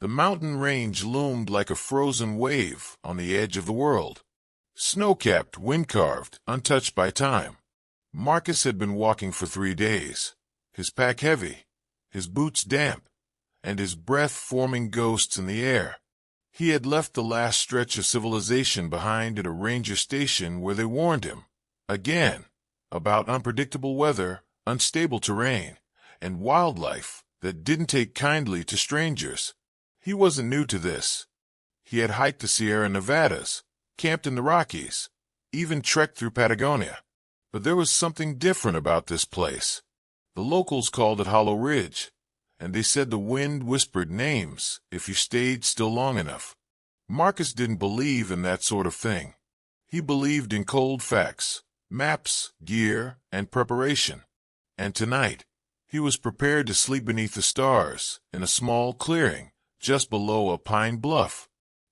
The mountain range loomed like a frozen wave on the edge of the world. Snow-capped, wind-carved, untouched by time. Marcus had been walking for 3 days, his pack heavy, his boots damp, and his breath forming ghosts in the air. He had left the last stretch of civilization behind at a ranger station where they warned him, again, about unpredictable weather, unstable terrain, and wildlife that didn't take kindly to strangers. He wasn't new to this. He had hiked the Sierra Nevadas, camped in the Rockies, even trekked through Patagonia. But there was something different about this place. The locals called it Hollow Ridge, and they said the wind whispered names if you stayed still long enough. Marcus didn't believe in that sort of thing. He believed in cold facts, maps, gear, and preparation. And tonight, he was prepared to sleep beneath the stars in a small clearing just below a pine bluff.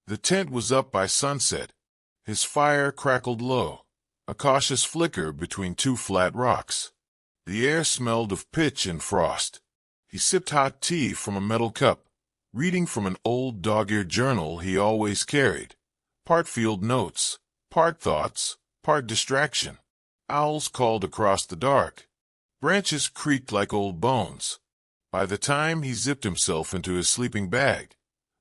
The tent was up by sunset. His fire crackled low, a cautious flicker between 2 flat rocks. The air smelled of pitch and frost. He sipped hot tea from a metal cup, reading from an old dog-eared journal he always carried. Part field notes, part thoughts, part distraction. Owls called across the dark. Branches creaked like old bones. By the time he zipped himself into his sleeping bag,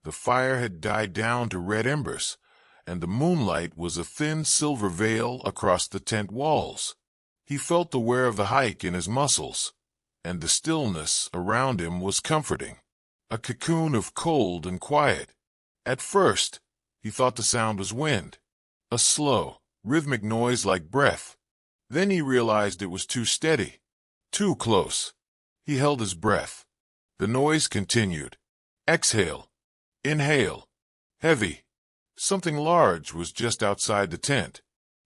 the fire had died down to red embers, and the moonlight was a thin silver veil across the tent walls. He felt the wear of the hike in his muscles, and the stillness around him was comforting. A cocoon of cold and quiet. At first, he thought the sound was wind, a slow, rhythmic noise like breath. Then he realized it was too steady, too close. He held his breath. The noise continued. Exhale. Inhale. Heavy. Something large was just outside the tent.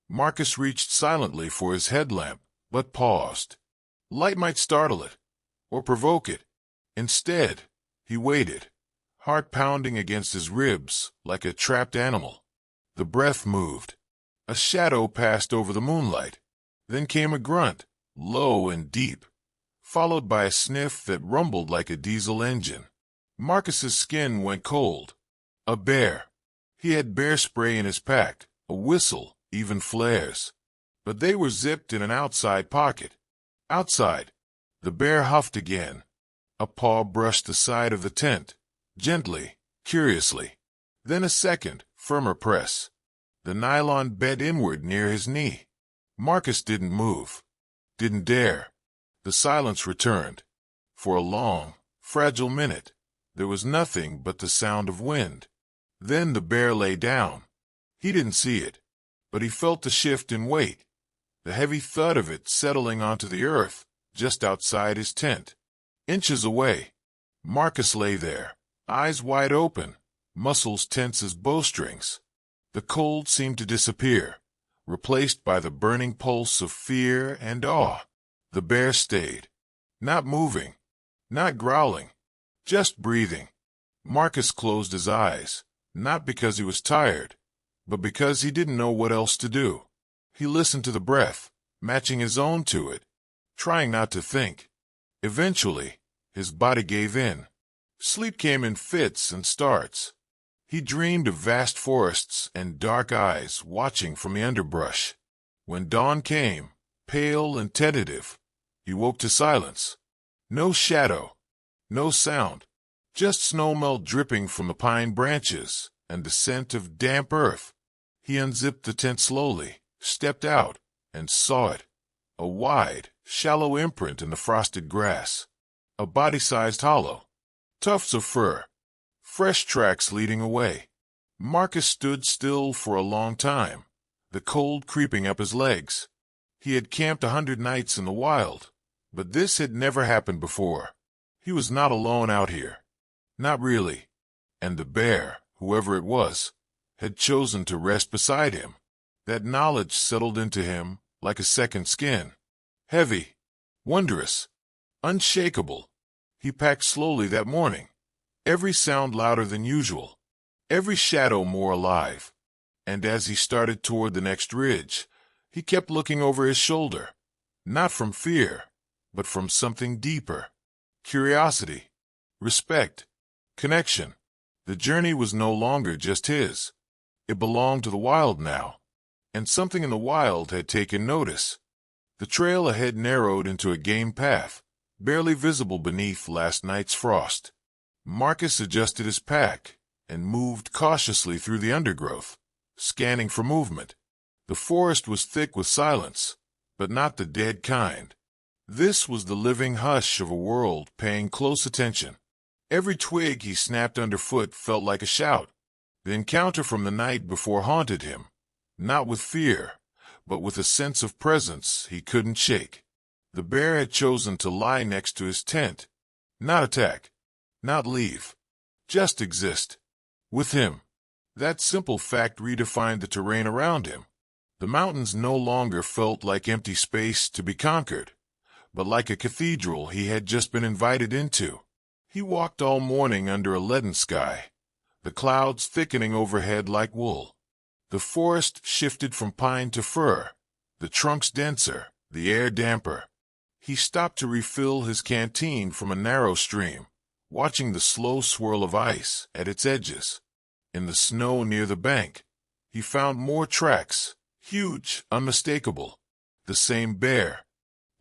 Marcus reached silently for his headlamp, but paused. Light might startle it, or provoke it. Instead, he waited, heart pounding against his ribs like a trapped animal. The breath moved. A shadow passed over the moonlight. Then came a grunt, low and deep, followed by a sniff that rumbled like a diesel engine. Marcus's skin went cold. A bear. He had bear spray in his pack, a whistle, even flares. But they were zipped in an outside pocket. Outside. The bear huffed again. A paw brushed the side of the tent, gently, curiously. Then a second, firmer press. The nylon bent inward near his knee. Marcus didn't move. Didn't dare. The silence returned. For a long, fragile minute, there was nothing but the sound of wind. Then the bear lay down. He didn't see it, but he felt the shift in weight, the heavy thud of it settling onto the earth just outside his tent. Inches away, Marcus lay there, eyes wide open, muscles tense as bowstrings. The cold seemed to disappear, replaced by the burning pulse of fear and awe. The bear stayed, not moving, not growling, just breathing. Marcus closed his eyes, not because he was tired, but because he didn't know what else to do. He listened to the breath, matching his own to it, trying not to think. Eventually, his body gave in. Sleep came in fits and starts. He dreamed of vast forests and dark eyes watching from the underbrush. When dawn came, pale and tentative, he woke to silence. No shadow, no sound, just snowmelt dripping from the pine branches and the scent of damp earth. He unzipped the tent slowly, stepped out, and saw it. A wide, shallow imprint in the frosted grass. A body-sized hollow. Tufts of fur. Fresh tracks leading away. Marcus stood still for a long time, the cold creeping up his legs. He had camped 100 nights in the wild, but this had never happened before. He was not alone out here. Not really. And the bear, whoever it was, had chosen to rest beside him. That knowledge settled into him like a second skin. Heavy, wondrous, unshakable. He packed slowly that morning, every sound louder than usual, every shadow more alive. And as he started toward the next ridge, he kept looking over his shoulder, not from fear, but from something deeper. Curiosity, respect, connection. The journey was no longer just his. It belonged to the wild now, and something in the wild had taken notice. The trail ahead narrowed into a game path, barely visible beneath last night's frost. Marcus adjusted his pack and moved cautiously through the undergrowth, scanning for movement. The forest was thick with silence, but not the dead kind. This was the living hush of a world paying close attention. Every twig he snapped underfoot felt like a shout. The encounter from the night before haunted him, not with fear, but with a sense of presence he couldn't shake. The bear had chosen to lie next to his tent, not attack, not leave, just exist. With him. That simple fact redefined the terrain around him. The mountains no longer felt like empty space to be conquered, but like a cathedral he had just been invited into. He walked all morning under a leaden sky, the clouds thickening overhead like wool. The forest shifted from pine to fir, the trunks denser, the air damper. He stopped to refill his canteen from a narrow stream, watching the slow swirl of ice at its edges. In the snow near the bank, he found more tracks, huge, unmistakable. The same bear.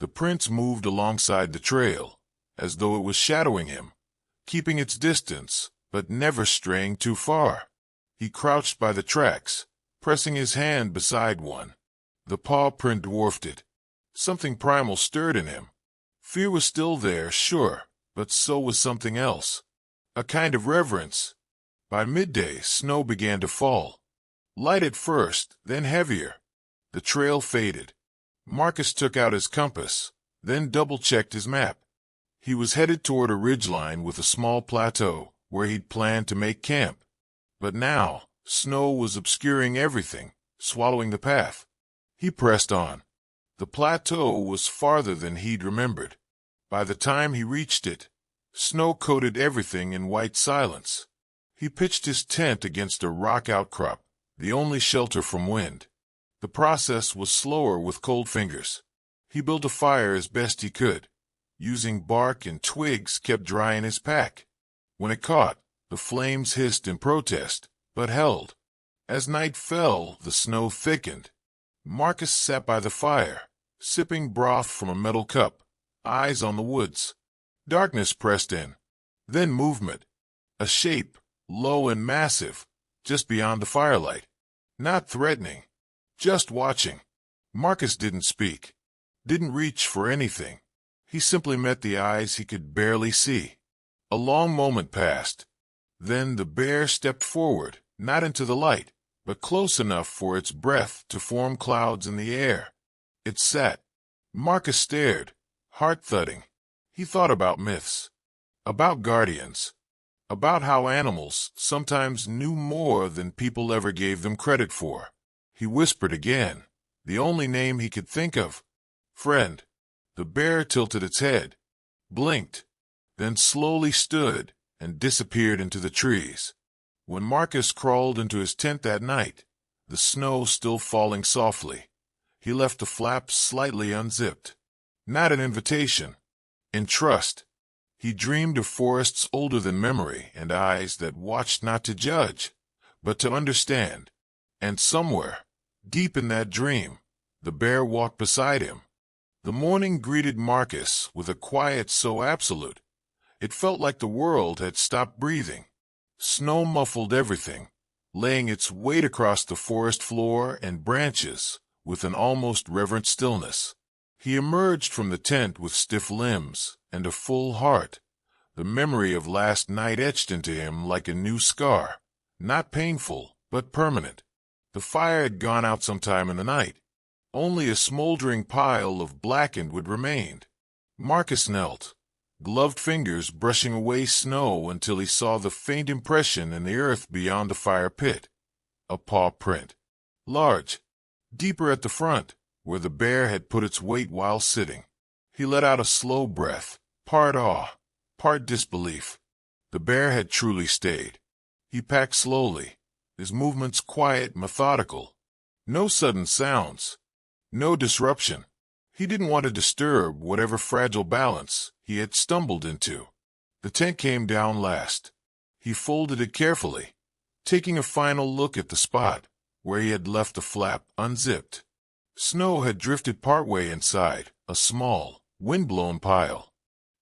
The prints moved alongside the trail, as though it was shadowing him, keeping its distance, but never straying too far. He crouched by the tracks, pressing his hand beside one. The paw print dwarfed it. Something primal stirred in him. Fear was still there, sure, but so was something else. A kind of reverence. By midday, snow began to fall. Light at first, then heavier. The trail faded. Marcus took out his compass, then double-checked his map. He was headed toward a ridgeline with a small plateau, where he'd planned to make camp. But now, snow was obscuring everything, swallowing the path. He pressed on. The plateau was farther than he'd remembered. By the time he reached it, snow coated everything in white silence. He pitched his tent against a rock outcrop, the only shelter from wind. The process was slower with cold fingers. He built a fire as best he could, using bark and twigs kept dry in his pack. When it caught, the flames hissed in protest, but held. As night fell, the snow thickened. Marcus sat by the fire, sipping broth from a metal cup, eyes on the woods. Darkness pressed in. Then movement. A shape, low and massive, just beyond the firelight. Not threatening, just watching. Marcus didn't speak, didn't reach for anything. He simply met the eyes he could barely see. A long moment passed. Then the bear stepped forward, not into the light, but close enough for its breath to form clouds in the air. It sat. Marcus stared, heart thudding. He thought about myths, about guardians, about how animals sometimes knew more than people ever gave them credit for. He whispered again, the only name he could think of. Friend. The bear tilted its head, blinked, then slowly stood and disappeared into the trees. When Marcus crawled into his tent that night, the snow still falling softly, he left the flaps slightly unzipped. Not an invitation. In trust. He dreamed of forests older than memory and eyes that watched not to judge, but to understand. And somewhere, deep in that dream, the bear walked beside him. The morning greeted Marcus with a quiet so absolute, it felt like the world had stopped breathing. Snow muffled everything, laying its weight across the forest floor and branches with an almost reverent stillness. He emerged from the tent with stiff limbs and a full heart, the memory of last night etched into him like a new scar, not painful, but permanent. The fire had gone out sometime in the night. Only a smoldering pile of blackened wood remained. Marcus knelt, gloved fingers brushing away snow until he saw the faint impression in the earth beyond the fire pit. A paw print. Large. Deeper at the front, where the bear had put its weight while sitting. He let out a slow breath, part awe, part disbelief. The bear had truly stayed. He packed slowly, his movements quiet, methodical. No sudden sounds. No disruption. He didn't want to disturb whatever fragile balance he had stumbled into. The tent came down last. He folded it carefully, taking a final look at the spot where he had left the flap unzipped. Snow had drifted partway inside, a small, wind-blown pile.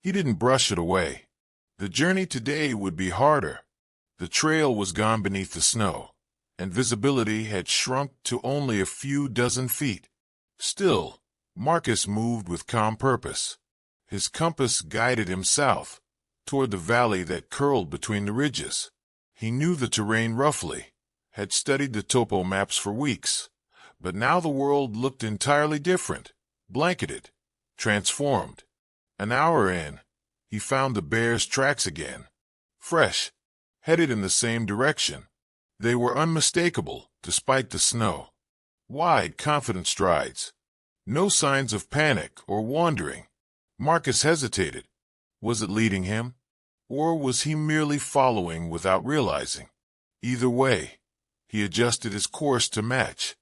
He didn't brush it away. The journey today would be harder. The trail was gone beneath the snow, and visibility had shrunk to only a few dozen feet. Still, Marcus moved with calm purpose. His compass guided him south, toward the valley that curled between the ridges. He knew the terrain roughly, had studied the topo maps for weeks, but now the world looked entirely different, blanketed, transformed. An hour in, he found the bear's tracks again, fresh, headed in the same direction. They were unmistakable, despite the snow. Wide, confident strides. No signs of panic or wandering. Marcus hesitated. Was it leading him? Or was he merely following without realizing? Either way, he adjusted his course to match.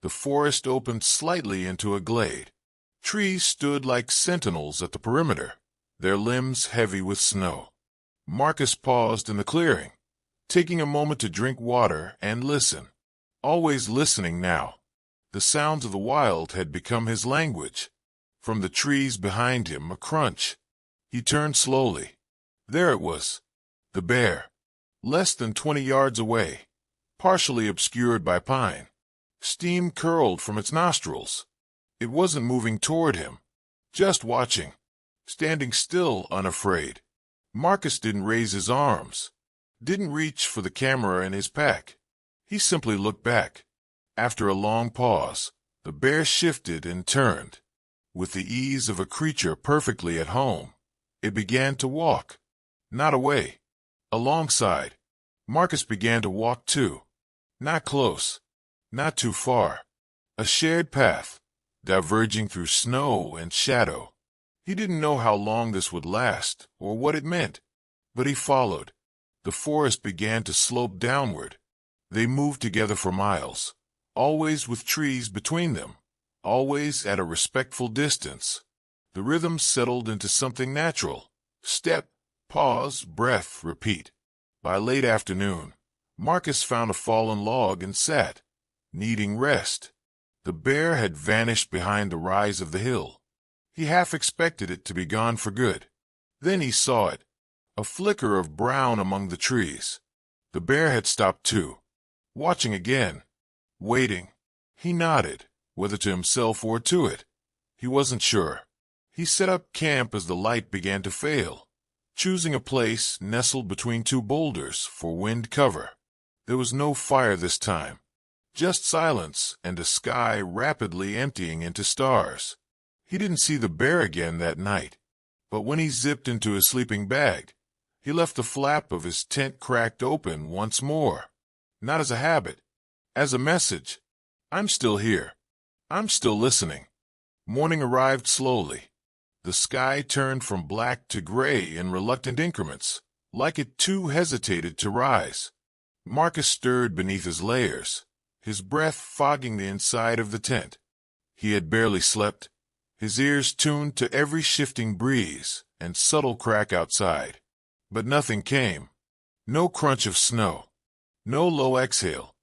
The forest opened slightly into a glade. Trees stood like sentinels at the perimeter, their limbs heavy with snow. Marcus paused in the clearing, taking a moment to drink water and listen. Always listening now. The sounds of the wild had become his language. From the trees behind him, a crunch. He turned slowly. There it was. The bear. Less than 20 yards away, partially obscured by pine. Steam curled from its nostrils. It wasn't moving toward him, just watching, standing still, unafraid. Marcus didn't raise his arms, didn't reach for the camera in his pack. He simply looked back. After a long pause, the bear shifted and turned. With the ease of a creature perfectly at home, it began to walk. Not away. Alongside. Marcus began to walk too. Not close. Not too far. A shared path, diverging through snow and shadow. He didn't know how long this would last, or what it meant. But he followed. The forest began to slope downward. They moved together for miles, always with trees between them, always at a respectful distance. The rhythm settled into something natural. Step, pause, breath, repeat. By late afternoon, Marcus found a fallen log and sat, needing rest. The bear had vanished behind the rise of the hill. He half expected it to be gone for good. Then he saw it, a flicker of brown among the trees. The bear had stopped too, watching again, waiting. He nodded, whether to himself or to it. He wasn't sure. He set up camp as the light began to fail, choosing a place nestled between two boulders for wind cover. There was no fire this time, just silence and a sky rapidly emptying into stars. He didn't see the bear again that night, but when he zipped into his sleeping bag, he left the flap of his tent cracked open once more. Not as a habit, as a message. I'm still here. I'm still listening. Morning arrived slowly. The sky turned from black to gray in reluctant increments, like it too hesitated to rise. Marcus stirred beneath his layers, his breath fogging the inside of the tent. He had barely slept, his ears tuned to every shifting breeze and subtle crack outside. But nothing came. No crunch of snow. No low exhale.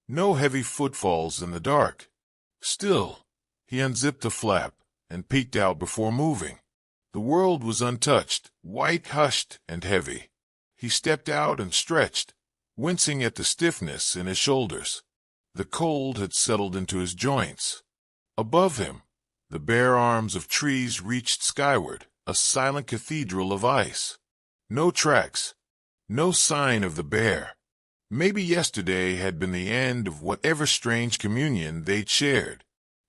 No heavy footfalls in the dark. Still, he unzipped the flap and peeked out before moving. The world was untouched, white, hushed, and heavy. He stepped out and stretched, wincing at the stiffness in his shoulders. The cold had settled into his joints. Above him, the bare arms of trees reached skyward, a silent cathedral of ice. No tracks, no sign of the bear. Maybe yesterday had been the end of whatever strange communion they'd shared.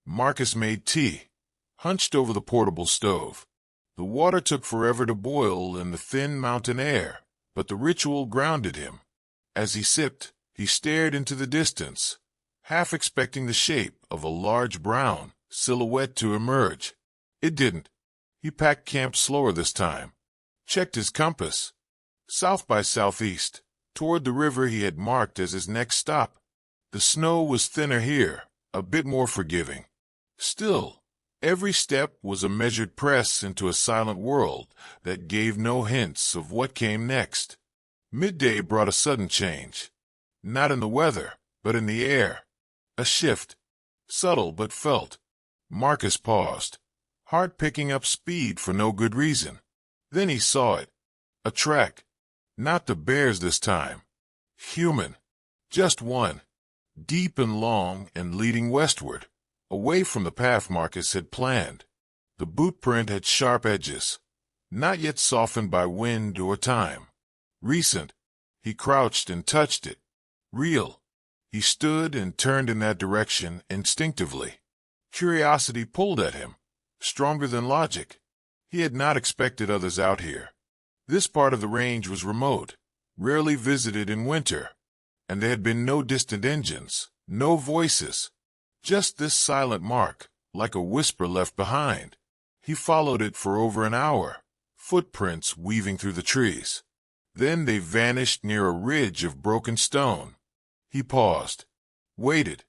Marcus made tea, hunched over the portable stove. The water took forever to boil in the thin mountain air, but the ritual grounded him. As he sipped, he stared into the distance, half expecting the shape of a large brown silhouette to emerge. It didn't. He packed camp slower this time, checked his compass. South by southeast, toward the river he had marked as his next stop. The snow was thinner here, a bit more forgiving. Still, every step was a measured press into a silent world that gave no hints of what came next. Midday brought a sudden change. Not in the weather, but in the air. A shift. Subtle but felt. Marcus paused, heart picking up speed for no good reason. Then he saw it. A track. Not the bear's this time. Human. Just one. Deep and long and leading westward, away from the path Marcus had planned. The boot print had sharp edges, not yet softened by wind or time. Recent. He crouched and touched it. Real. He stood and turned in that direction instinctively. Curiosity pulled at him, stronger than logic. He had not expected others out here. This part of the range was remote, rarely visited in winter, and there had been no distant engines, no voices, just this silent mark, like a whisper left behind. He followed it for over an hour, footprints weaving through the trees. Then they vanished near a ridge of broken stone. He paused, waited,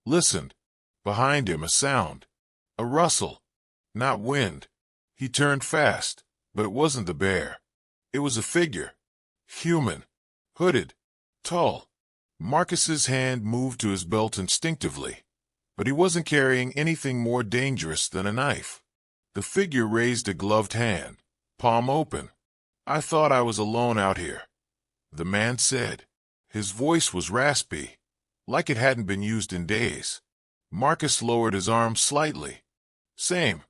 listened. Behind him a sound, a rustle, not wind. He turned fast, but it wasn't the bear. It was a figure, human, hooded, tall. Marcus's hand moved to his belt instinctively, but he wasn't carrying anything more dangerous than a knife. The figure raised a gloved hand, palm open. "I thought I was alone out here," the man said. His voice was raspy, like it hadn't been used in days. Marcus lowered his arm slightly. Same.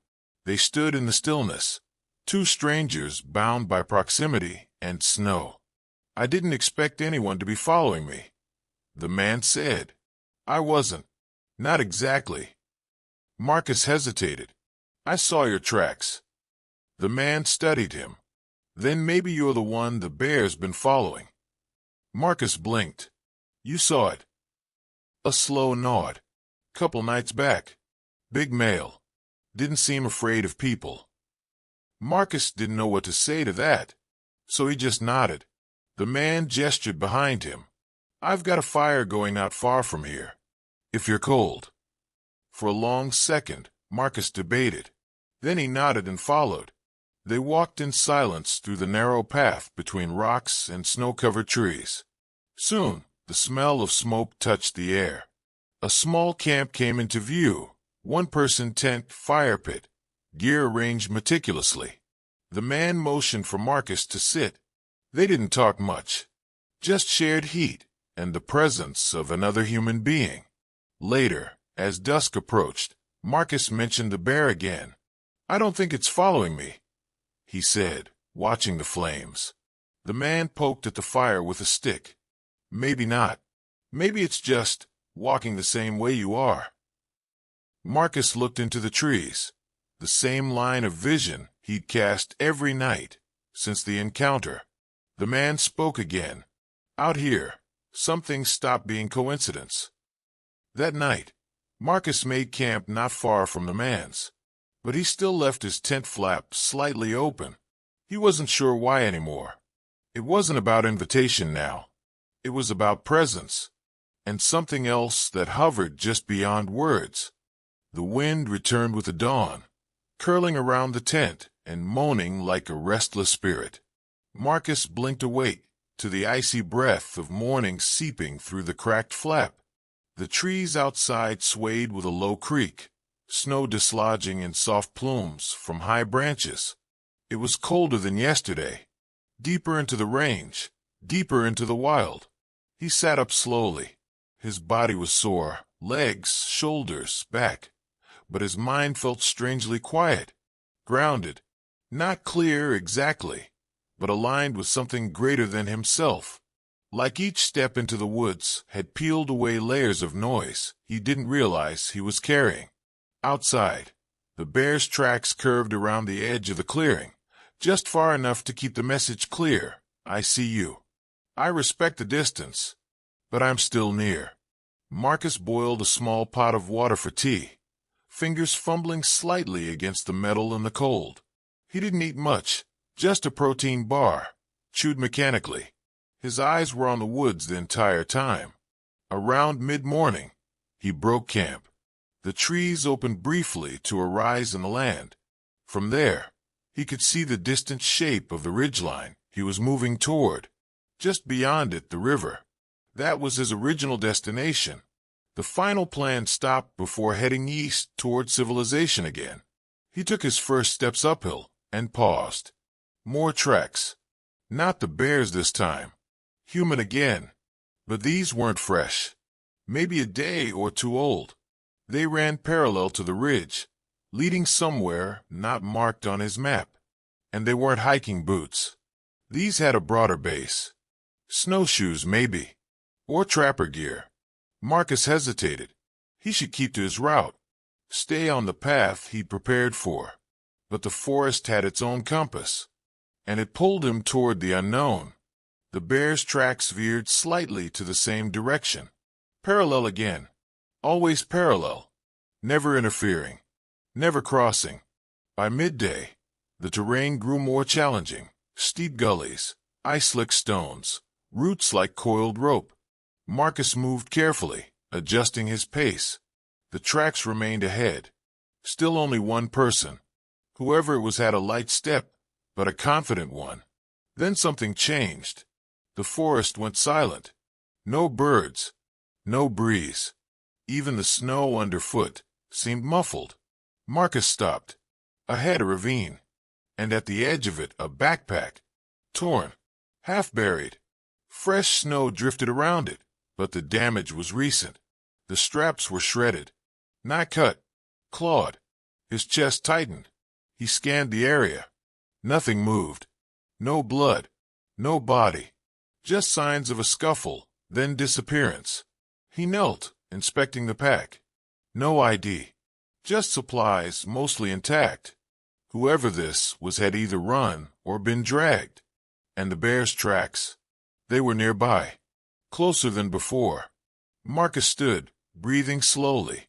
They stood in the stillness, two strangers bound by proximity and snow. "I didn't expect anyone to be following me," the man said. "I wasn't. Not exactly." Marcus hesitated. "I saw your tracks." The man studied him. "Then maybe you're the one the bear's been following." Marcus blinked. "You saw it?" A slow nod. "Couple nights back. Big male. Didn't seem afraid of people." Marcus didn't know what to say to that, so he just nodded. The man gestured behind him. "I've got a fire going not far from here, if you're cold." For a long second, Marcus debated. Then he nodded and followed. They walked in silence through the narrow path between rocks and snow-covered trees. Soon, the smell of smoke touched the air. A small camp came into view, one-person tent, fire pit, gear arranged meticulously. The man motioned for Marcus to sit. They didn't talk much, just shared heat and the presence of another human being. Later, as dusk approached, Marcus mentioned the bear again. "I don't think it's following me," he said, watching the flames. The man poked at the fire with a stick. "Maybe not. Maybe it's just walking the same way you are." Marcus looked into the trees, the same line of vision he'd cast every night since the encounter. The man spoke again. "Out here, some things stopped being coincidence." That night, Marcus made camp not far from the man's, but he still left his tent flap slightly open. He wasn't sure why anymore. It wasn't about invitation now. It was about presence, and something else that hovered just beyond words. The wind returned with the dawn, curling around the tent and moaning like a restless spirit. Marcus blinked awake to the icy breath of morning seeping through the cracked flap. The trees outside swayed with a low creak, snow dislodging in soft plumes from high branches. It was colder than yesterday, deeper into the range, deeper into the wild. He sat up slowly. His body was sore, legs, shoulders, back, but his mind felt strangely quiet, grounded, not clear exactly, but aligned with something greater than himself. Like each step into the woods had peeled away layers of noise he didn't realize he was carrying. Outside, the bear's tracks curved around the edge of the clearing, just far enough to keep the message clear. "I see you. I respect the distance, but I'm still near." Marcus boiled a small pot of water for tea, fingers fumbling slightly against the metal in the cold. He didn't eat much, just a protein bar, chewed mechanically. His eyes were on the woods the entire time. Around mid-morning, he broke camp. The trees opened briefly to a rise in the land. From there, he could see the distant shape of the ridgeline he was moving toward. Just beyond it, the river. That was his original destination. The final plan stopped before heading east toward civilization again. He took his first steps uphill and paused. More tracks. Not the bears this time. Human again. But these weren't fresh. Maybe a day or two old. They ran parallel to the ridge, leading somewhere not marked on his map. And they weren't hiking boots. These had a broader base. Snowshoes, maybe. Or trapper gear. Marcus hesitated. He should keep to his route. Stay on the path he'd prepared for. But the forest had its own compass, and it pulled him toward the unknown. The bear's tracks veered slightly to the same direction. Parallel again. Always parallel. Never interfering. Never crossing. By midday, the terrain grew more challenging. Steep gullies, ice-slick stones, roots like coiled rope. Marcus moved carefully, adjusting his pace. The tracks remained ahead. Still only one person. Whoever it was had a light step, but a confident one. Then something changed. The forest went silent. No birds. No breeze. Even the snow underfoot seemed muffled. Marcus stopped. Ahead, a ravine. And at the edge of it, a backpack. Torn. Half buried. Fresh snow drifted around it, but the damage was recent. The straps were shredded. Not cut. Clawed. His chest tightened. He scanned the area. Nothing moved. No blood. No body. Just signs of a scuffle, then disappearance. He knelt, inspecting the pack. No ID. Just supplies, mostly intact. Whoever this was had either run or been dragged. And the bear's tracks. They were nearby. Closer than before. Marcus stood, breathing slowly.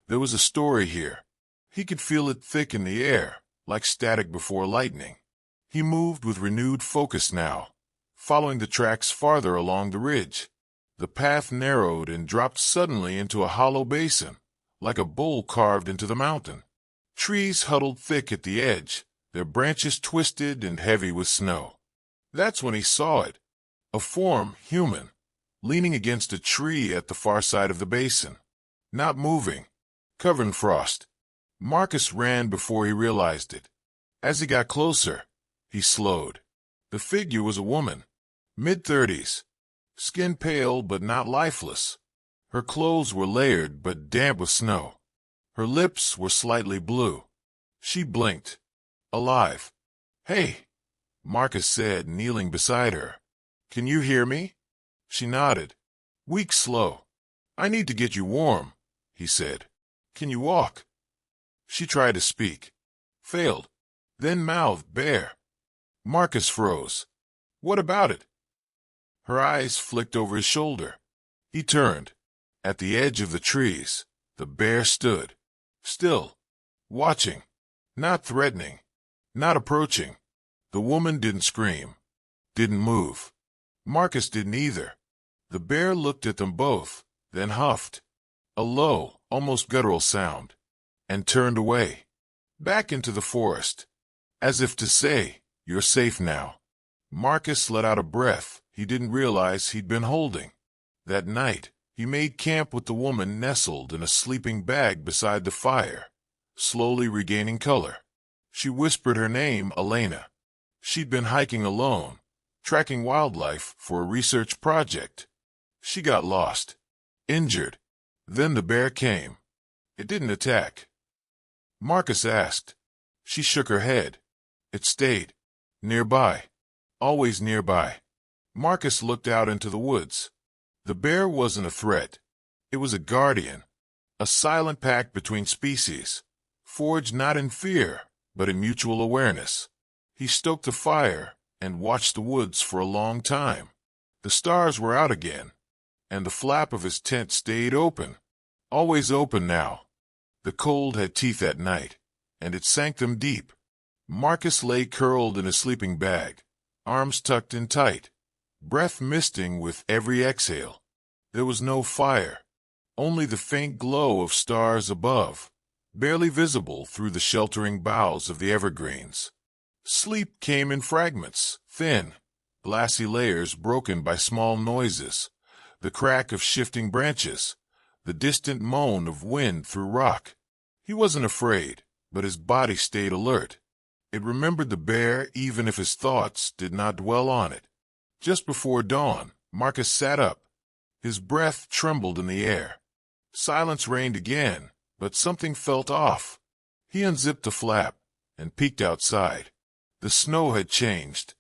There was a story here. He could feel it thick in the air, like static before lightning. He moved with renewed focus now, following the tracks farther along the ridge. The path narrowed and dropped suddenly into a hollow basin, like a bowl carved into the mountain. Trees huddled thick at the edge, their branches twisted and heavy with snow. That's when he saw it. A form, human, leaning against a tree at the far side of the basin. Not moving. Covered in frost. Marcus ran before he realized it. As he got closer, he slowed. The figure was a woman, mid-30s, skin pale but not lifeless. Her clothes were layered but damp with snow. Her lips were slightly blue. She blinked. Alive. "Hey," Marcus said, kneeling beside her. "Can you hear me?" She nodded. Weak, slow. "I need to get you warm," he said. "Can you walk?" She tried to speak. Failed. Then mouthed bare. Marcus froze. "What about it?" Her eyes flicked over his shoulder. He turned. At the edge of the trees, the bear stood. Still. Watching. Not threatening. Not approaching. The woman didn't scream. Didn't move. Marcus didn't either. The bear looked at them both, then huffed. A low, almost guttural sound. And turned away. Back into the forest. As if to say, "You're safe now." Marcus let out a breath he didn't realize he'd been holding. That night, he made camp with the woman nestled in a sleeping bag beside the fire, slowly regaining color. She whispered her name, Elena. She'd been hiking alone, tracking wildlife for a research project. She got lost. Injured. Then the bear came. It didn't attack. Marcus asked. She shook her head. It stayed. Nearby. Always nearby. Marcus looked out into the woods. The bear wasn't a threat. It was a guardian. A silent pact between species, forged not in fear, but in mutual awareness. He stoked the fire and watched the woods for a long time. The stars were out again, and the flap of his tent stayed open. Always open now. The cold had teeth at night, and it sank them deep. Marcus lay curled in a sleeping bag, arms tucked in tight, breath misting with every exhale. There was no fire, only the faint glow of stars above, barely visible through the sheltering boughs of the evergreens. Sleep came in fragments, thin, glassy layers broken by small noises, the crack of shifting branches, the distant moan of wind through rock. He wasn't afraid, but his body stayed alert. It remembered the bear even if his thoughts did not dwell on it. Just before dawn, Marcus sat up. His breath trembled in the air. Silence reigned again, but something felt off. He unzipped the flap and peeked outside. The snow had changed.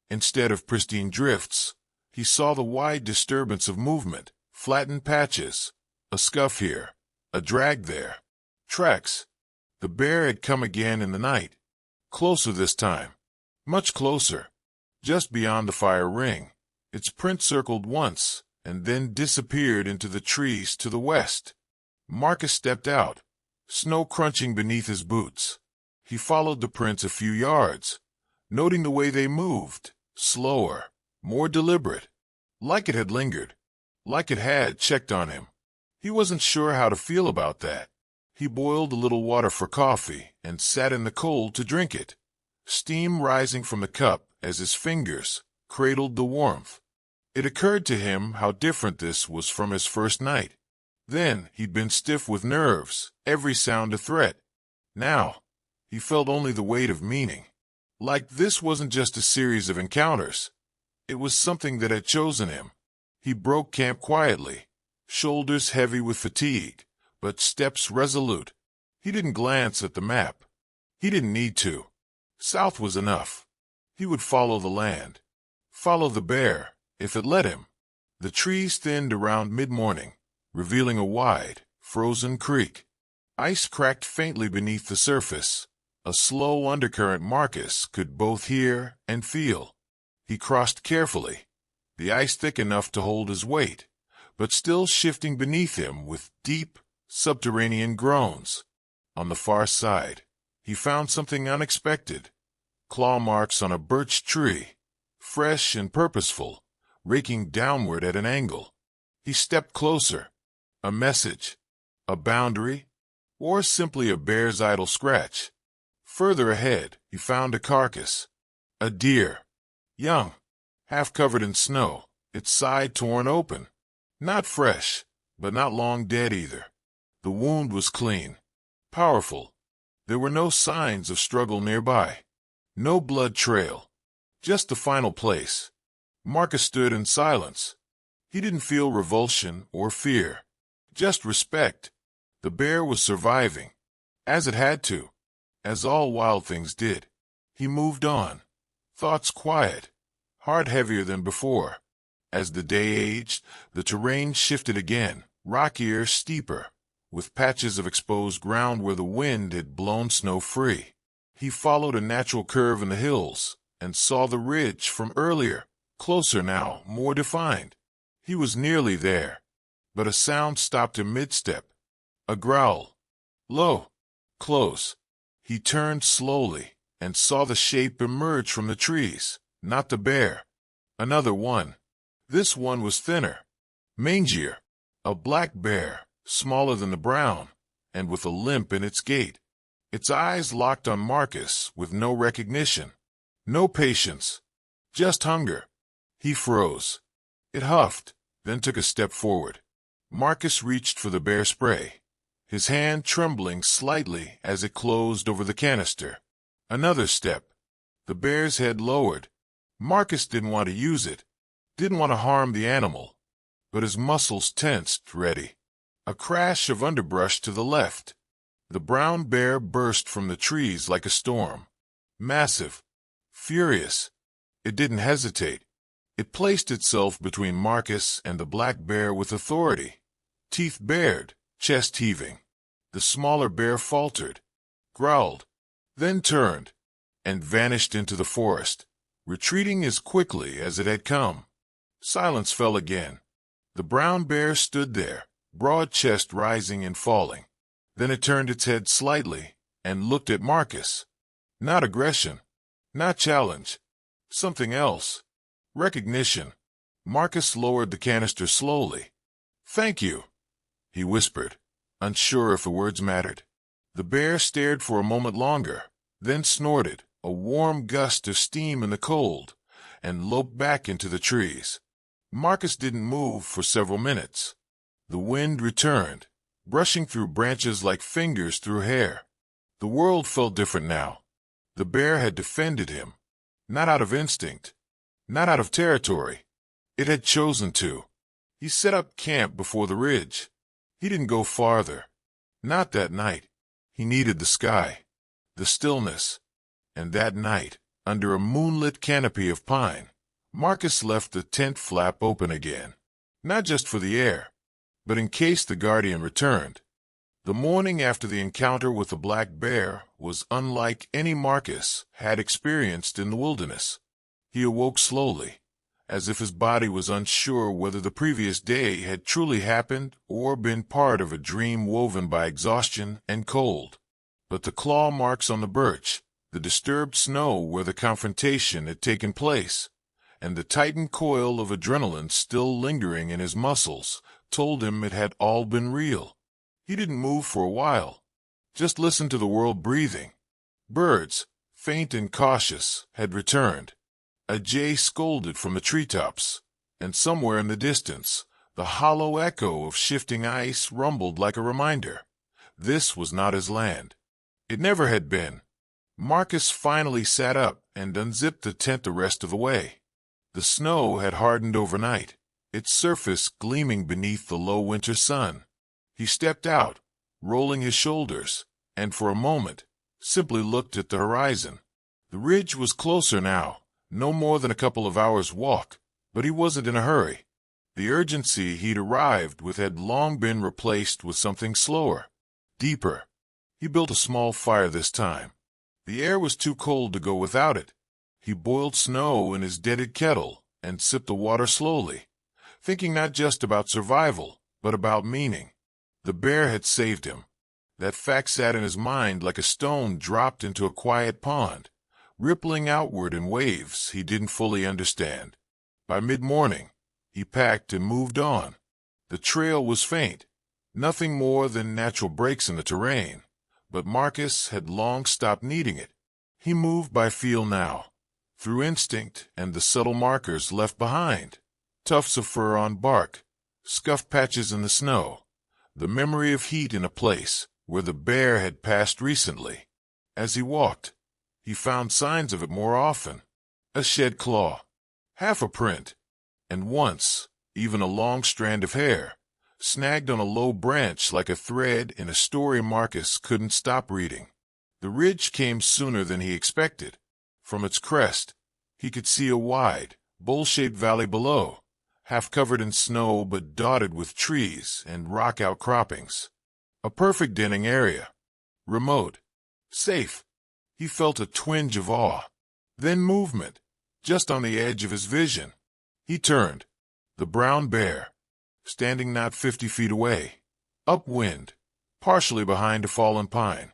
Instead of pristine drifts, he saw the wide disturbance of movement, flattened patches, a scuff here, a drag there. Tracks. The bear had come again in the night. Closer this time. Much closer. Just beyond the fire ring. Its print circled once, and then disappeared into the trees to the west. Marcus stepped out, snow crunching beneath his boots. He followed the prints a few yards, noting the way they moved, slower, more deliberate, like it had lingered, like it had checked on him. He wasn't sure how to feel about that. He boiled a little water for coffee and sat in the cold to drink it, steam rising from the cup as his fingers cradled the warmth. It occurred to him how different this was from his first night. Then he'd been stiff with nerves, every sound a threat. Now, he felt only the weight of meaning. Like this wasn't just a series of encounters. It was something that had chosen him. He broke camp quietly, shoulders heavy with fatigue, but steps resolute. He didn't glance at the map. He didn't need to. South was enough. He would follow the land. Follow the bear, if it let him. The trees thinned around mid-morning, revealing a wide, frozen creek. Ice cracked faintly beneath the surface, a slow undercurrent Marcus could both hear and feel. He crossed carefully, the ice thick enough to hold his weight, but still shifting beneath him with deep, subterranean groans. On the far side, he found something unexpected. Claw marks on a birch tree, fresh and purposeful, raking downward at an angle. He stepped closer. A message, a boundary, or simply a bear's idle scratch. Further ahead, he found a carcass. A deer. Young, half covered in snow, its side torn open. Not fresh, but not long dead either. The wound was clean, powerful. There were no signs of struggle nearby. No blood trail. Just the final place. Marcus stood in silence. He didn't feel revulsion or fear. Just respect. The bear was surviving, as it had to, as all wild things did. He moved on, thoughts quiet, heart heavier than before. As the day aged, the terrain shifted again, rockier, steeper, with patches of exposed ground where the wind had blown snow free. He followed a natural curve in the hills and saw the ridge from earlier, closer now, more defined. He was nearly there. But a sound stopped him mid-step. A growl. Low. Close. He turned slowly and saw the shape emerge from the trees. Not the bear. Another one. This one was thinner. Mangier. A black bear, smaller than the brown, and with a limp in its gait. Its eyes locked on Marcus with no recognition. No patience. Just hunger. He froze. It huffed, then took a step forward. Marcus reached for the bear spray, his hand trembling slightly as it closed over the canister. Another step. The bear's head lowered. Marcus didn't want to use it, didn't want to harm the animal, but his muscles tensed, ready. A crash of underbrush to the left. The brown bear burst from the trees like a storm. Massive. Furious. It didn't hesitate. It placed itself between Marcus and the black bear with authority. Teeth bared, chest heaving. The smaller bear faltered, growled, then turned, and vanished into the forest, retreating as quickly as it had come. Silence fell again. The brown bear stood there, broad chest rising and falling. Then it turned its head slightly and looked at Marcus. Not aggression, not challenge, something else. Recognition. Marcus lowered the canister slowly. "Thank you," he whispered, unsure if the words mattered. The bear stared for a moment longer, then snorted, a warm gust of steam in the cold, and loped back into the trees. Marcus didn't move for several minutes. The wind returned, brushing through branches like fingers through hair. The world felt different now. The bear had defended him, not out of instinct, not out of territory. It had chosen to. He set up camp before the ridge. He didn't go farther. Not that night. He needed the sky, the stillness. And that night, under a moonlit canopy of pine, Marcus left the tent flap open again. Not just for the air, but in case the guardian returned. The morning after the encounter with the black bear was unlike any Marcus had experienced in the wilderness. He awoke slowly, as if his body was unsure whether the previous day had truly happened or been part of a dream woven by exhaustion and cold. But the claw marks on the birch, the disturbed snow where the confrontation had taken place, and the tightened coil of adrenaline still lingering in his muscles told him it had all been real. He didn't move for a while, just listened to the world breathing. Birds, faint and cautious, had returned. A jay scolded from the treetops, and somewhere in the distance, the hollow echo of shifting ice rumbled like a reminder. This was not his land. It never had been. Marcus finally sat up and unzipped the tent the rest of the way. The snow had hardened overnight, its surface gleaming beneath the low winter sun. He stepped out, rolling his shoulders, and for a moment, simply looked at the horizon. The ridge was closer now, no more than a couple of hours' walk, but he wasn't in a hurry. The urgency he'd arrived with had long been replaced with something slower, deeper. He built a small fire this time. The air was too cold to go without it. He boiled snow in his deaded kettle and sipped the water slowly, thinking not just about survival, but about meaning. The bear had saved him. That fact sat in his mind like a stone dropped into a quiet pond, rippling outward in waves he didn't fully understand. By mid-morning, he packed and moved on. The trail was faint, nothing more than natural breaks in the terrain, but Marcus had long stopped needing it. He moved by feel now, through instinct and the subtle markers left behind. Tufts of fur on bark, scuffed patches in the snow, the memory of heat in a place where the bear had passed recently. As he walked, he found signs of it more often. A shed claw, half a print, and once, even a long strand of hair, snagged on a low branch like a thread in a story Marcus couldn't stop reading. The ridge came sooner than he expected. From its crest, he could see a wide, bowl-shaped valley below, half covered in snow but dotted with trees and rock outcroppings. A perfect denning area. Remote. Safe. He felt a twinge of awe. Then movement, just on the edge of his vision. He turned. The brown bear, standing not 50 feet away, upwind, partially behind a fallen pine.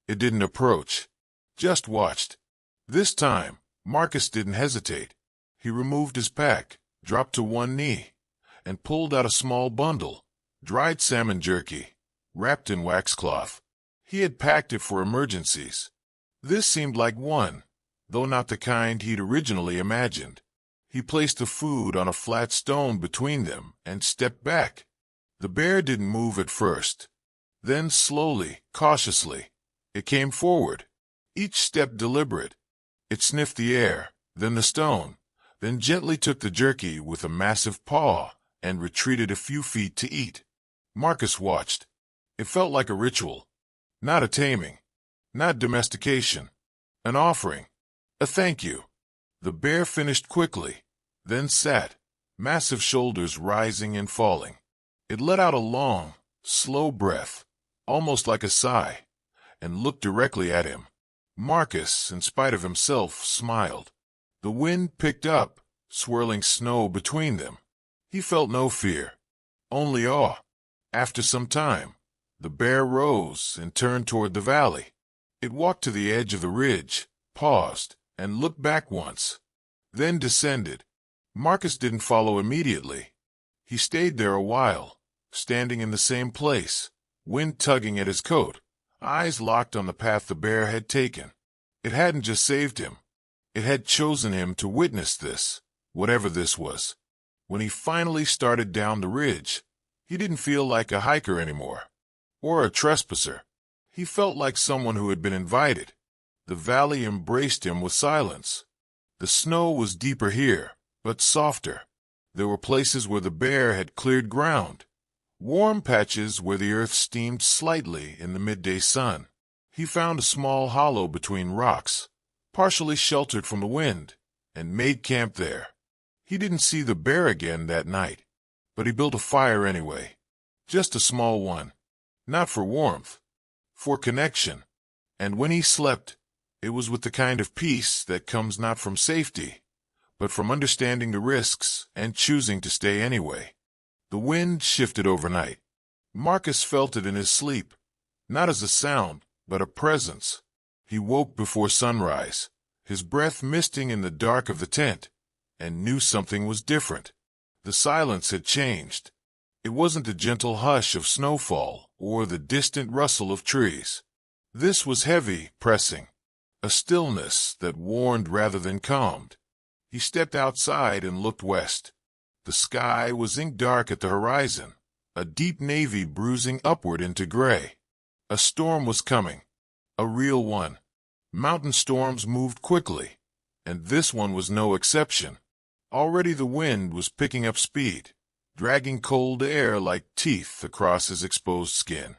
It didn't approach, just watched. This time, Marcus didn't hesitate. He removed his pack, dropped to one knee, and pulled out a small bundle, dried salmon jerky, wrapped in waxcloth. He had packed it for emergencies. This seemed like one, though not the kind he'd originally imagined. He placed the food on a flat stone between them and stepped back. The bear didn't move at first. Then slowly, cautiously, it came forward, each step deliberate. It sniffed the air, then the stone, then gently took the jerky with a massive paw and retreated a few feet to eat. Marcus watched. It felt like a ritual. Not a taming. Not domestication. An offering. A thank you. The bear finished quickly, then sat, massive shoulders rising and falling. It let out a long, slow breath, almost like a sigh, and looked directly at him. Marcus, in spite of himself, smiled. The wind picked up, swirling snow between them. He felt no fear, only awe. After some time, the bear rose and turned toward the valley. It walked to the edge of the ridge, paused, and looked back once, then descended. Marcus didn't follow immediately. He stayed there a while, standing in the same place, wind tugging at his coat, eyes locked on the path the bear had taken. It hadn't just saved him. It had chosen him to witness this, whatever this was. When he finally started down the ridge, he didn't feel like a hiker anymore, or a trespasser. He felt like someone who had been invited. The valley embraced him with silence. The snow was deeper here, but softer. There were places where the bear had cleared ground, warm patches where the earth steamed slightly in the midday sun. He found a small hollow between rocks, partially sheltered from the wind, and made camp there. He didn't see the bear again that night, but he built a fire anyway. Just a small one. Not for warmth, for connection. And when he slept, it was with the kind of peace that comes not from safety, but from understanding the risks and choosing to stay anyway. The wind shifted overnight. Marcus felt it in his sleep, not as a sound, but a presence. He woke before sunrise, his breath misting in the dark of the tent, and knew something was different. The silence had changed. It wasn't the gentle hush of snowfall or the distant rustle of trees. This was heavy, pressing, a stillness that warned rather than calmed. He stepped outside and looked west. The sky was ink dark at the horizon, a deep navy bruising upward into gray. A storm was coming, a real one. Mountain storms moved quickly, and this one was no exception. Already the wind was picking up speed, dragging cold air like teeth across his exposed skin.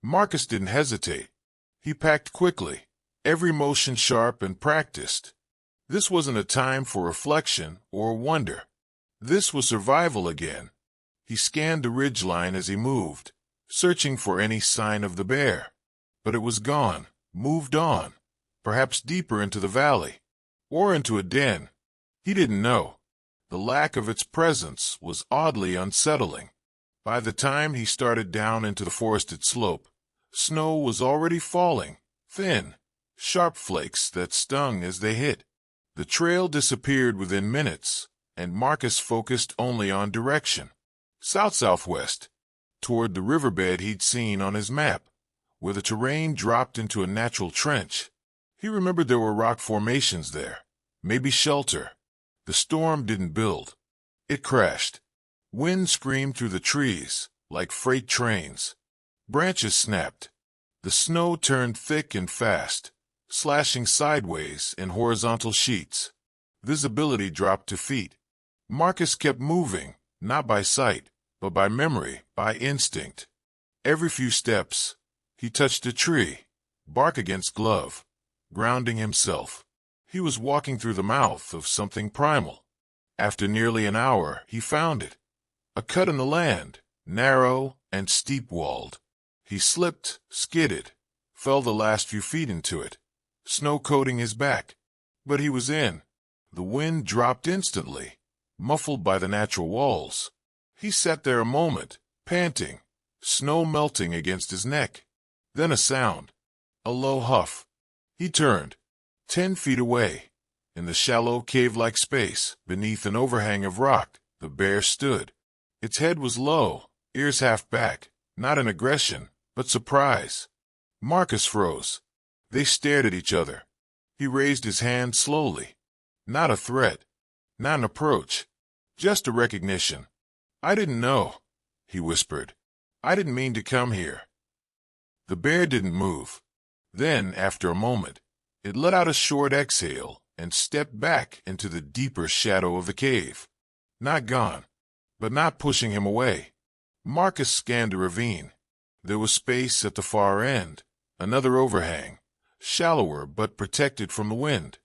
Marcus didn't hesitate. He packed quickly, every motion sharp and practiced. This wasn't a time for reflection or wonder. This was survival again. He scanned the ridgeline as he moved, searching for any sign of the bear. But it was gone, moved on, perhaps deeper into the valley, or into a den. He didn't know. The lack of its presence was oddly unsettling. By the time he started down into the forested slope, snow was already falling, thin, sharp flakes that stung as they hit. The trail disappeared within minutes, and Marcus focused only on direction. South-southwest, toward the riverbed he'd seen on his map, where the terrain dropped into a natural trench. He remembered there were rock formations there, maybe shelter. The storm didn't build. It crashed. Wind screamed through the trees, like freight trains. Branches snapped. The snow turned thick and fast, slashing sideways in horizontal sheets. Visibility dropped to feet. Marcus kept moving, not by sight, but by memory, by instinct. Every few steps, he touched a tree, bark against glove, grounding himself. He was walking through the mouth of something primal. After nearly an hour, he found it. A cut in the land, narrow and steep-walled. He slipped, skidded, fell the last few feet into it, snow coating his back. But he was in. The wind dropped instantly, muffled by the natural walls. He sat there a moment, panting, snow melting against his neck. Then a sound, a low huff. He turned. 10 feet away, in the shallow cave-like space, beneath an overhang of rock, the bear stood. Its head was low, ears half back, not in aggression, but surprise. Marcus froze. They stared at each other. He raised his hand slowly. Not a threat, not an approach, just a recognition. "I didn't know," he whispered. "I didn't mean to come here." The bear didn't move. Then, after a moment, it let out a short exhale and stepped back into the deeper shadow of the cave. Not gone, but not pushing him away. Marcus scanned the ravine. There was space at the far end, another overhang, shallower but protected from the wind.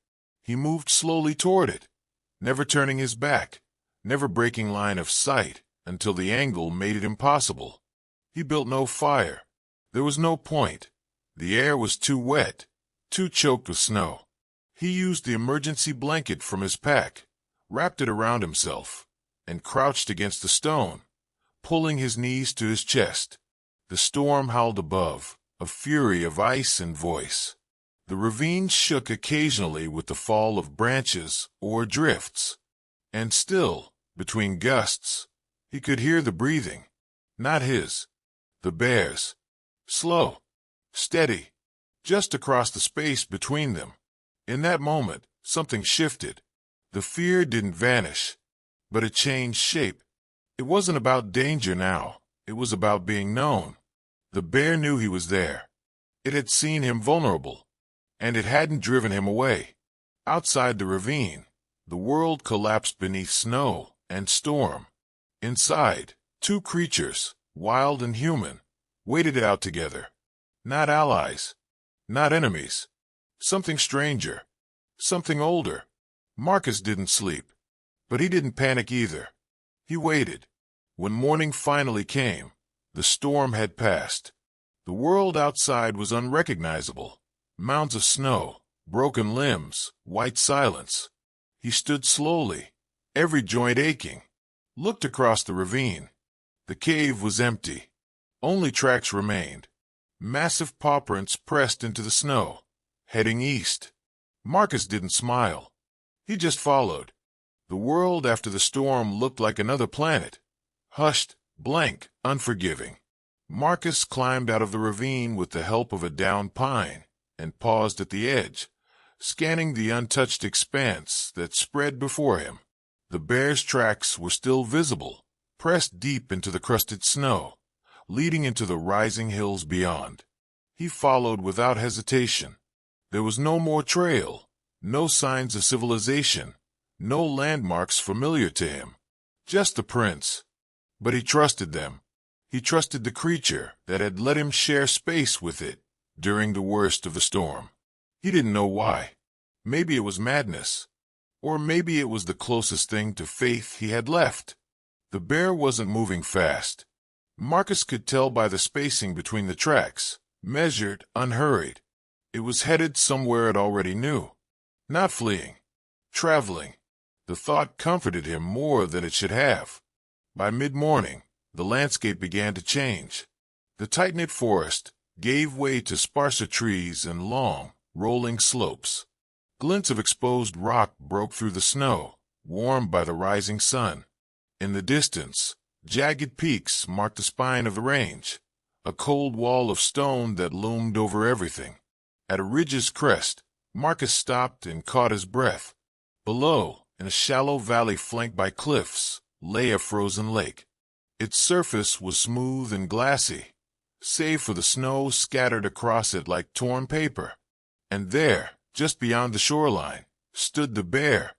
He moved slowly toward it, never turning his back, never breaking line of sight until the angle made it impossible. He built no fire. There was no point. The air was too wet, too choked with snow. He used the emergency blanket from his pack, wrapped it around himself, and crouched against a stone, pulling his knees to his chest. The storm howled above, a fury of ice and voice. The ravine shook occasionally with the fall of branches or drifts. And still, between gusts, he could hear the breathing. Not his. The bear's. Slow. Steady. Just across the space between them. In that moment, Something shifted. The fear didn't vanish, but it changed shape. It wasn't about danger now. It was about being known. The bear knew he was there. It had seen him vulnerable, and it hadn't driven him away. Outside the ravine, the world collapsed beneath snow and storm. Inside, two creatures, wild and human, waited it out together. Not allies, not enemies. Something stranger, something older. Marcus didn't sleep, but he didn't panic either. He waited. When morning finally came, the storm had passed. The world outside was unrecognizable. Mounds of snow, broken limbs, white silence. He stood slowly, every joint aching, looked across the ravine. The cave was empty. Only tracks remained. Massive paw prints pressed into the snow, heading east. Marcus didn't smile. He just followed. The world after the storm looked like another planet. Hushed, blank, unforgiving. Marcus climbed out of the ravine with the help of a downed pine and paused at the edge, scanning the untouched expanse that spread before him. The bear's tracks were still visible, pressed deep into the crusted snow, leading into the rising hills beyond. He followed without hesitation. There was no more trail, no signs of civilization, no landmarks familiar to him. Just the prints. But he trusted them. He trusted the creature that had let him share space with it during the worst of the storm. He didn't know why. Maybe it was madness, or maybe it was the closest thing to faith he had left. The bear wasn't moving fast. Marcus could tell by the spacing between the tracks, measured, unhurried. It was headed somewhere it already knew. Not fleeing, traveling. The thought comforted him more than it should have. By mid-morning, the landscape began to change. The tight-knit forest gave way to sparser trees and long, rolling slopes. Glints of exposed rock broke through the snow, warmed by the rising sun. In the distance, jagged peaks marked the spine of the range, a cold wall of stone that loomed over everything. At a ridge's crest, Marcus stopped and caught his breath. Below, in a shallow valley flanked by cliffs, lay a frozen lake. Its surface was smooth and glassy, save for the snow scattered across it like torn paper. And there, just beyond the shoreline, stood the bear.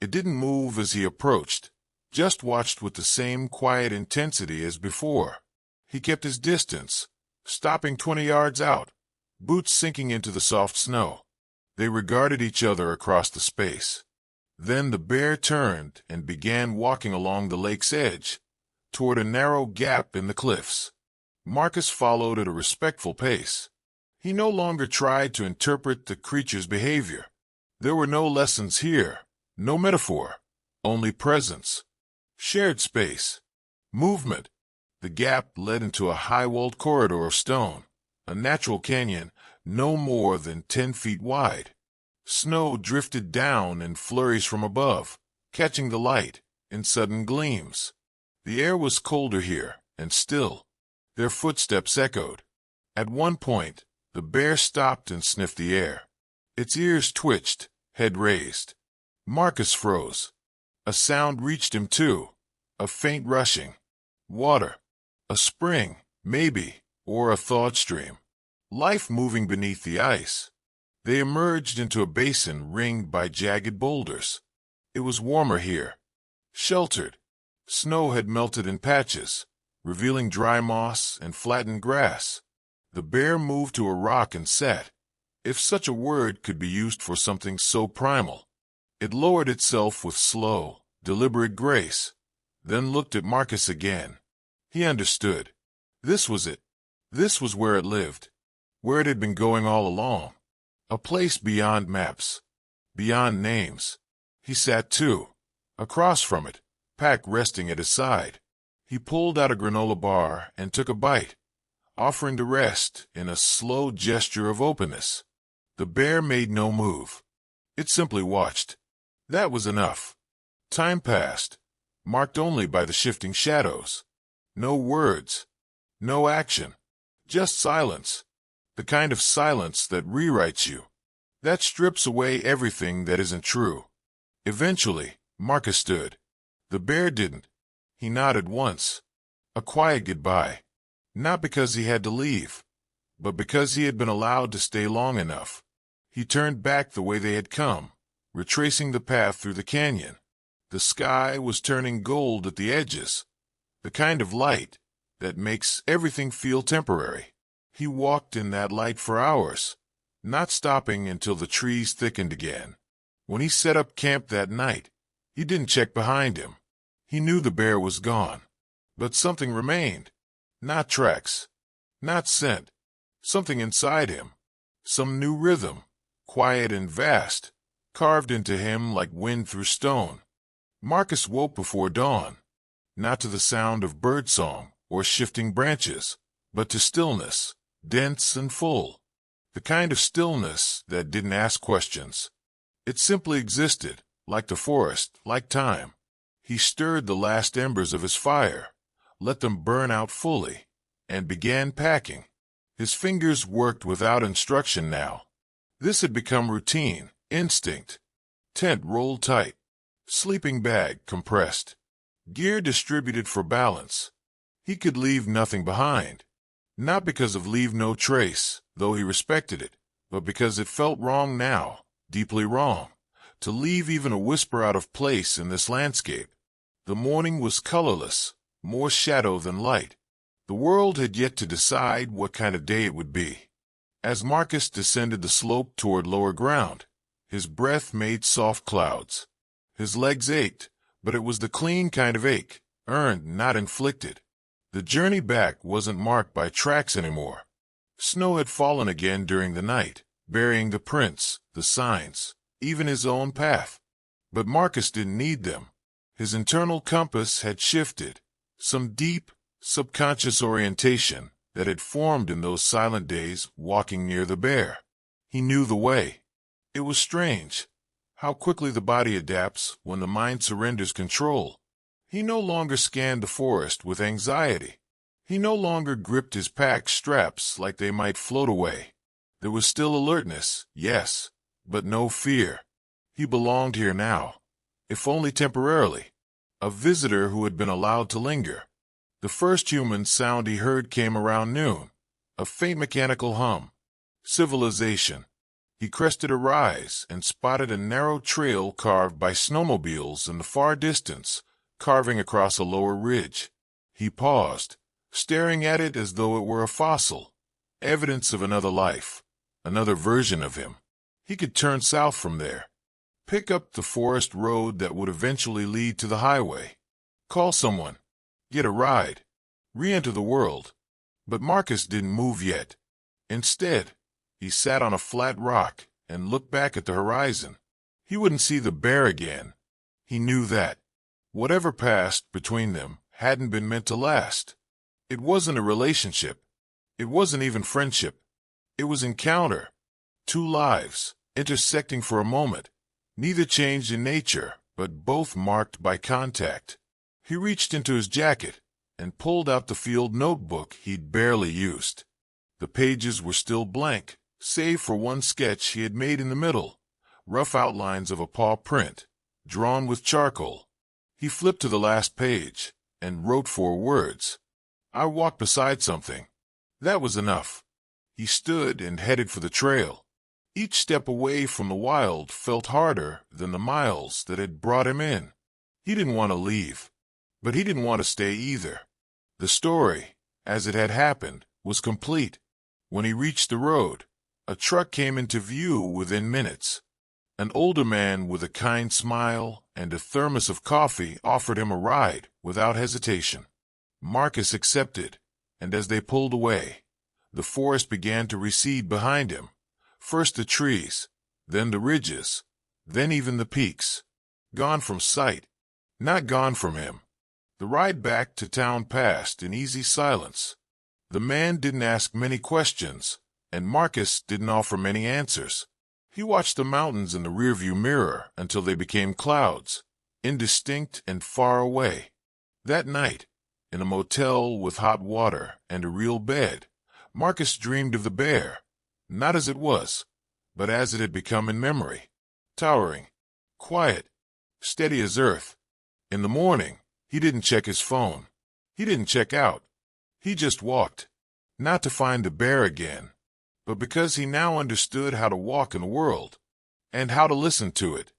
It didn't move as he approached, just watched with the same quiet intensity as before. He kept his distance, stopping 20 yards out, boots sinking into the soft snow. They regarded each other across the space. Then the bear turned and began walking along the lake's edge, toward a narrow gap in the cliffs. Marcus followed at a respectful pace. He no longer tried to interpret the creature's behavior. There were no lessons here, no metaphor, only presence. Shared space. Movement. The gap led into a high-walled corridor of stone, a natural canyon no more than 10 feet wide. Snow drifted down in flurries from above, catching the light in sudden gleams. The air was colder here, and still. Their footsteps echoed. At one point, the bear stopped and sniffed the air. Its ears twitched, head raised. Marcus froze. A sound reached him too, a faint rushing. Water. A spring, maybe, or a thawed stream. Life moving beneath the ice. They emerged into a basin ringed by jagged boulders. It was warmer here. Sheltered. Snow had melted in patches, revealing dry moss and flattened grass. The bear moved to a rock and sat, if such a word could be used for something so primal. It lowered itself with slow, deliberate grace, then looked at Marcus again. He understood. This was it. This was where it lived, where it had been going all along. A place beyond maps, beyond names. He sat too, across from it, pack resting at his side. He pulled out a granola bar and took a bite, offering to rest in a slow gesture of openness. The bear made no move. It simply watched. That was enough. Time passed, marked only by the shifting shadows. No words, no action, just silence. The kind of silence that rewrites you. That strips away everything that isn't true. Eventually, Marcus stood. The bear didn't. He nodded once. A quiet goodbye. Not because he had to leave, but because he had been allowed to stay long enough. He turned back the way they had come, retracing the path through the canyon. The sky was turning gold at the edges, the kind of light that makes everything feel temporary. He walked in that light for hours, not stopping until the trees thickened again. When he set up camp that night, he didn't check behind him. He knew the bear was gone, but something remained. Not tracks, not scent, something inside him, some new rhythm, quiet and vast, carved into him like wind through stone. Marcus woke before dawn, not to the sound of birdsong or shifting branches, but to stillness, dense and full, the kind of stillness that didn't ask questions. It simply existed, like the forest, like time. He stirred the last embers of his fire, let them burn out fully, and began packing. His fingers worked without instruction now. This had become routine, instinct. Tent rolled tight, sleeping bag compressed, gear distributed for balance. He could leave nothing behind, not because of leave no trace, though he respected it, but because it felt wrong now, deeply wrong, to leave even a whisper out of place in this landscape. The morning was colorless, more shadow than light. The world had yet to decide what kind of day it would be. As Marcus descended the slope toward lower ground, his breath made soft clouds. His legs ached, but it was the clean kind of ache, earned, not inflicted. The journey back wasn't marked by tracks anymore. Snow had fallen again during the night, burying the prints, the signs, even his own path. But Marcus didn't need them. His internal compass had shifted, some deep, subconscious orientation that had formed in those silent days walking near the bear. He knew the way. It was strange, how quickly the body adapts when the mind surrenders control. He no longer scanned the forest with anxiety. He no longer gripped his pack straps like they might float away. There was still alertness, yes, but no fear. He belonged here now, if only temporarily, a visitor who had been allowed to linger. The first human sound he heard came around noon, a faint mechanical hum. Civilization. He crested a rise and spotted a narrow trail carved by snowmobiles in the far distance, carving across a lower ridge. He paused, staring at it as though it were a fossil, evidence of another life, another version of him. He could turn south from there, pick up the forest road that would eventually lead to the highway, call someone, get a ride, re-enter the world. But Marcus didn't move yet. Instead, he sat on a flat rock and looked back at the horizon. He wouldn't see the bear again. He knew that. Whatever passed between them hadn't been meant to last. It wasn't a relationship. It wasn't even friendship. It was encounter. Two lives, intersecting for a moment, neither changed in nature, but both marked by contact. He reached into his jacket and pulled out the field notebook he'd barely used. The pages were still blank, save for one sketch he had made in the middle, rough outlines of a paw print, drawn with charcoal. He flipped to the last page and wrote 4 words. I walked beside something. That was enough. He stood and headed for the trail. Each step away from the wild felt harder than the miles that had brought him in. He didn't want to leave, but he didn't want to stay either. The story, as it had happened, was complete. When he reached the road, a truck came into view within minutes. An older man with a kind smile and a thermos of coffee offered him a ride without hesitation. Marcus accepted, and as they pulled away, the forest began to recede behind him. First the trees, then the ridges, then even the peaks. Gone from sight, not gone from him. The ride back to town passed in easy silence. The man didn't ask many questions, and Marcus didn't offer many answers. He watched the mountains in the rearview mirror until they became clouds, indistinct and far away. That night, in a motel with hot water and a real bed, Marcus dreamed of the bear, not as it was, but as it had become in memory. Towering, quiet, steady as earth. In the morning, he didn't check his phone. He didn't check out. He just walked. Not to find the bear again, but because he now understood how to walk in the world and how to listen to it.